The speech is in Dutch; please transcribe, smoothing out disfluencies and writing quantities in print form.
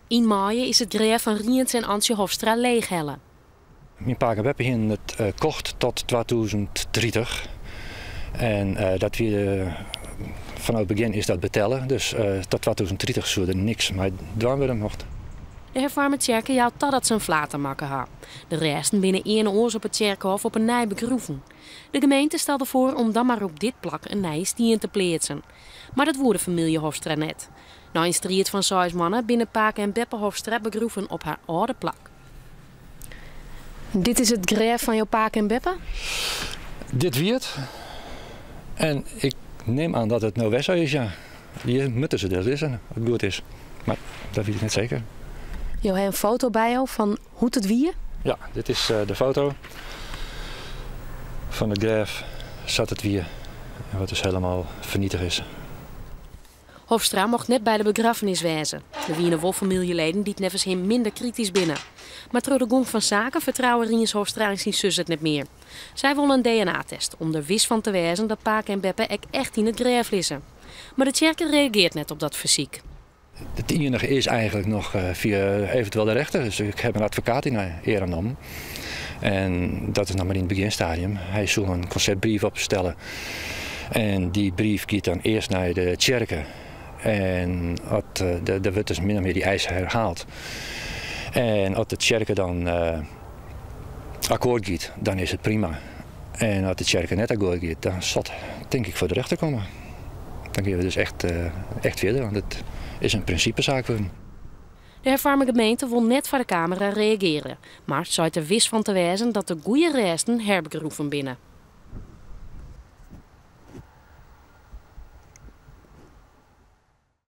In mei is het graf van Riens en Antje Hofstra leeghellen. Mijn pa en Beppe hebben het kocht tot 2030. En dat we vanuit het begin is dat betellen. Dus tot 2030 zullen er niks mee doen worden mocht. De hervormde kerken jou totdat ze een flater maken had. De resten binnen 1 oors op het kerkhof op een nij begroeven. De gemeente stelde voor om dan maar op dit plak een nij stien te plaatsen. Maar dat woerde familie Hofstra net. Na een strijd van 6 mannen binnen Pake en Beppe Hofstra begroeven op haar oude plak. Dit is het graf van jouw Pake en Beppe? Dit wiert. En ik neem aan dat het nou West is, ja. Hier moeten ze dus wissen, als het goed is. Maar dat weet ik niet zeker. Je hebt een foto bij jou van hoe het wie? Ja, dit is de foto van het graf. Zat het wie. Wat dus helemaal vernietigd is. Hofstra mocht net bij de begrafenis wezen. De Wiener Wolf-familieleden die nevens hem minder kritisch binnen. Maar door de gong van zaken vertrouwen Riens Hofstra en zijn zus het niet meer. Zij willen een DNA-test om er wis van te wezen dat Pake en Beppe echt in het graf liggen. Maar de kerk reageert net op dat verziek. Het enige is eigenlijk nog via eventueel de rechter. Dus ik heb een advocaat in Erendom. En dat is nog maar in het beginstadium. Hij zal een conceptbrief opstellen. En die brief gaat dan eerst naar de kerken. En er wordt dus min of meer die eis herhaald. En als de kerken dan akkoord gaat, dan is het prima. En als de kerken net akkoord gaat, dan zal het denk ik voor de rechter komen. Dan gaan we dus echt verder, want het is een principezaak voor hem. De hervormde gemeente wil net voor de camera reageren. Maar zei er wist van te wijzen dat de goede resten herbegroeven binnen.